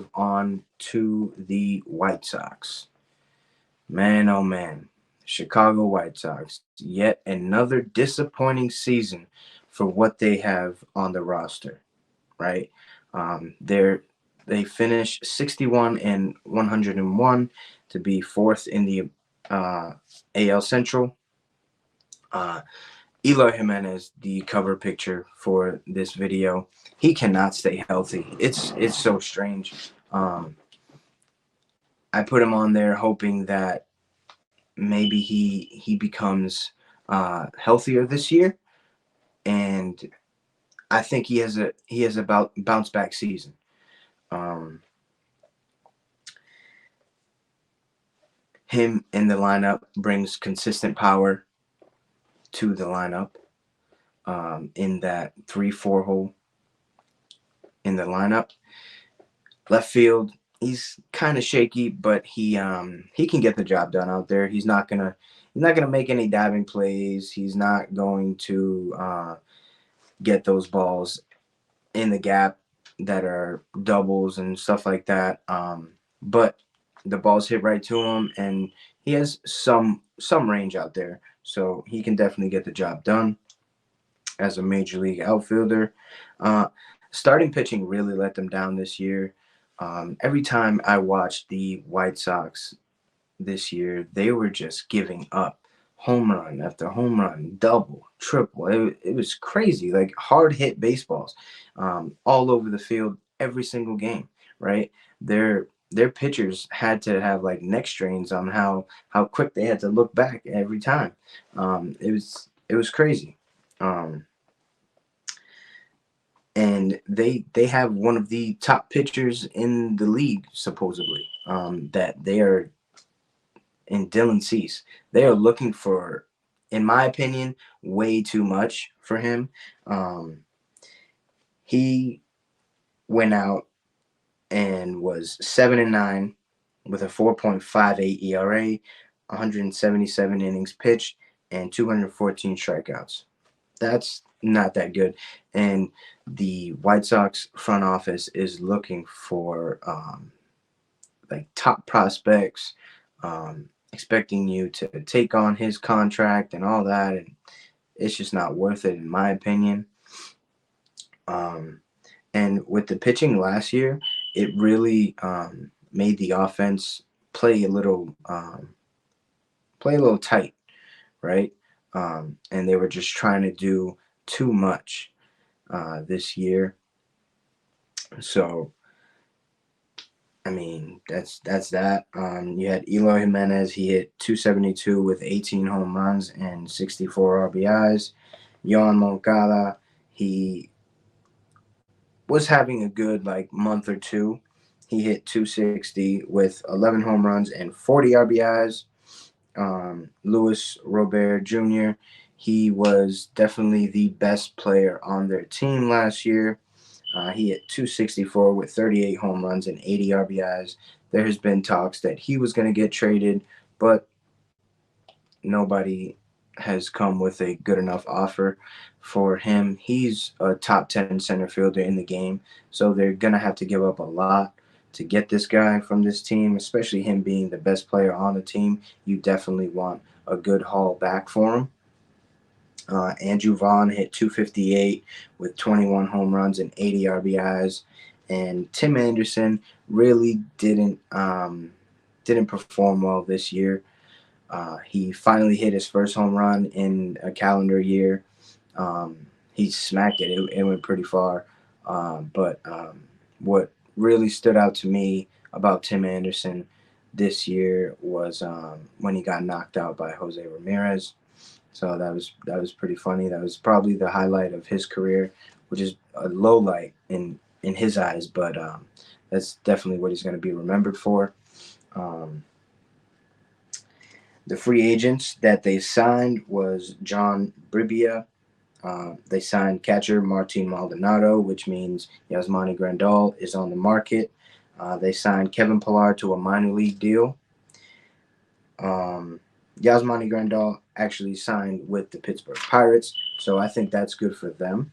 move on to the White Sox. Man, oh man, Chicago White Sox, yet another disappointing season for what they have on the roster, right? They finished 61 and 101 to be fourth in the uh, AL Central. Uh, Eloy Jimenez, the cover picture for this video, he cannot stay healthy. It's so strange. Um, I put him on there hoping that maybe he becomes healthier this year, and I think he has about bounce back season. Um, him in the lineup brings consistent power to the lineup. In that 3-4 hole in the lineup, left field, he's kind of shaky, but he can get the job done out there. He's not gonna make any diving plays. He's not going to get those balls in the gap that are doubles and stuff like that. But the balls hit right to him, and he has some range out there, so he can definitely get the job done as a major league outfielder. Uh, Starting pitching really let them down this year. Every time I watched the White Sox this year, they were just giving up home run after home run, double, triple. It was crazy, like hard hit baseballs all over the field every single game, right? Their pitchers had to have like neck strains on how quick they had to look back every time. It was crazy. Um, and they have one of the top pitchers in the league supposedly. That they are in Dylan Cease. They are looking for, in my opinion, way too much for him. Um, he went out and was 7-9 with a 4.58 ERA, 177 innings pitched, and 214 strikeouts. That's not that good. And the White Sox front office is looking for like top prospects, expecting you to take on his contract and all that, and it's just not worth it in my opinion. Um, and with the pitching last year, it really made the offense play a little tight, right? And they were just trying to do too much this year. So I mean, that's that. You had Eloy Jimenez. He hit 272 with 18 home runs and 64 RBIs. Yon Moncada, he was having a good like month or two. He hit 260 with 11 home runs and 40 RBIs. Luis Robert Jr., he was definitely the best player on their team last year. He hit 264 with 38 home runs and 80 RBIs. There has been talks that he was going to get traded, but nobody has come with a good enough offer for him. He's a top 10 center fielder in the game, so they're going to have to give up a lot to get this guy from this team, especially him being the best player on the team. You definitely want a good haul back for him. Andrew Vaughn hit 258 with 21 home runs and 80 RBIs, and Tim Anderson really didn't perform well this year. He finally hit his first home run in a calendar year. He smacked it. It went pretty far. But what really stood out to me about Tim Anderson this year was when he got knocked out by Jose Ramirez. So that was pretty funny. That was probably the highlight of his career, which is a low light in his eyes, but that's definitely what he's going to be remembered for. Um, the free agents that they signed was John Bribia. They signed catcher Martin Maldonado, which means Yasmani Grandal is on the market. They signed Kevin Pillar to a minor league deal. Yasmani Grandal actually signed with the Pittsburgh Pirates, so I think that's good for them.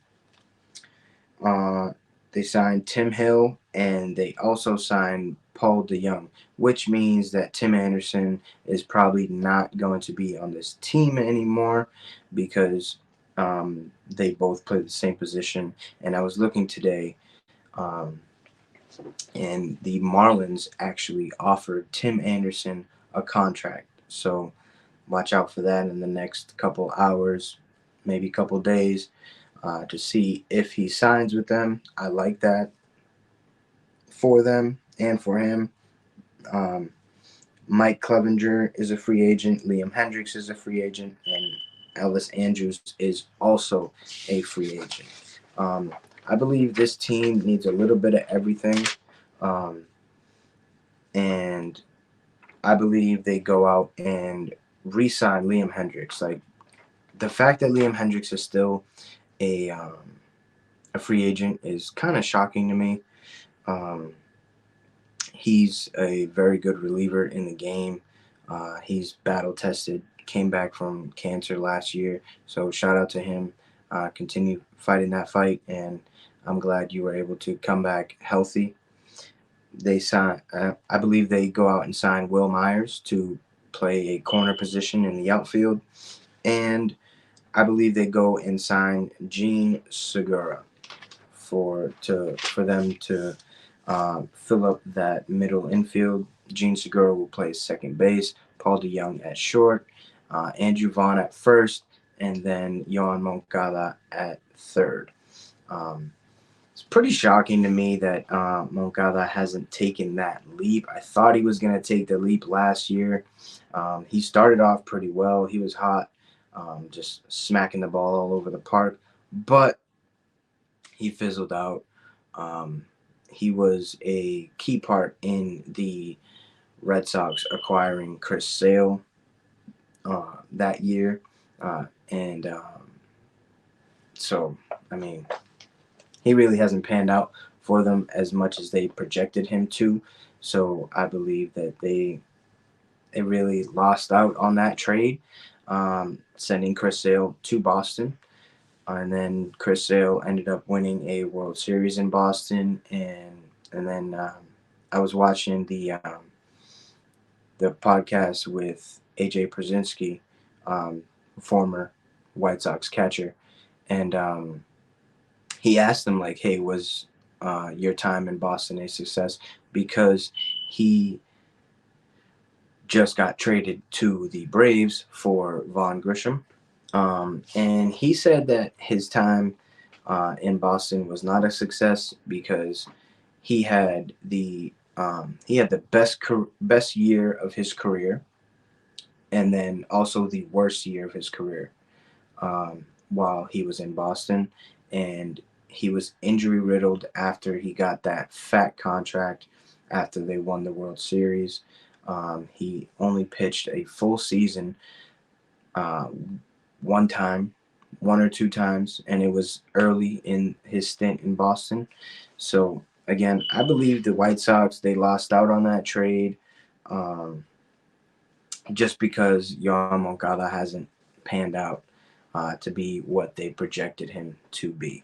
They signed Tim Hill and they also signed Paul DeYoung, which means that Tim Anderson is probably not going to be on this team anymore because they both play the same position. And I was looking today, and the Marlins actually offered Tim Anderson a contract. So watch out for that in the next couple hours, maybe couple days, to see if he signs with them. I like that for them and for him. Um, Mike Clevenger is a free agent. Liam Hendricks is a free agent, and Ellis Andrews is also a free agent. Um, I believe this team needs a little bit of everything, um, and I believe they go out and re-sign Liam Hendricks. Like the fact that Liam Hendricks is still a um, a free agent is kind of shocking to me. Um, he's a very good reliever in the game. He's battle tested, came back from cancer last year, so shout out to him. Continue fighting that fight, and I'm glad you were able to come back healthy. They sign, I believe they go out and sign Will Myers to play a corner position in the outfield, and I believe they go and sign Gene Segura for them to fill up that middle infield. Gene Segura will play second base, Paul DeYoung at short, Andrew Vaughn at first, and then Yohan Moncada at third. Um, it's pretty shocking to me that Moncada hasn't taken that leap. I thought he was going to take the leap last year. He started off pretty well. He was hot, just smacking the ball all over the park, but he fizzled out. Um, he was a key part in the Red Sox acquiring Chris Sale that year. And so, I mean, he really hasn't panned out for them as much as they projected him to. So I believe that they really lost out on that trade, sending Chris Sale to Boston. And then Chris Sale ended up winning a World Series in Boston, and then I was watching the podcast with AJ Przinsky, former White Sox catcher, and he asked him like, "Hey, was your time in Boston a success?" Because he just got traded to the Braves for Vaughn Grisham. And he said that his time in Boston was not a success because he had the best year of his career, and then also the worst year of his career while he was in Boston, and he was injury riddled after he got that fat contract after they won the World Series. He only pitched a full season uh, one time, one or two times, and it was early in his stint in Boston. So again, I believe the White Sox they lost out on that trade um, just because Yohan Moncada hasn't panned out to be what they projected him to be.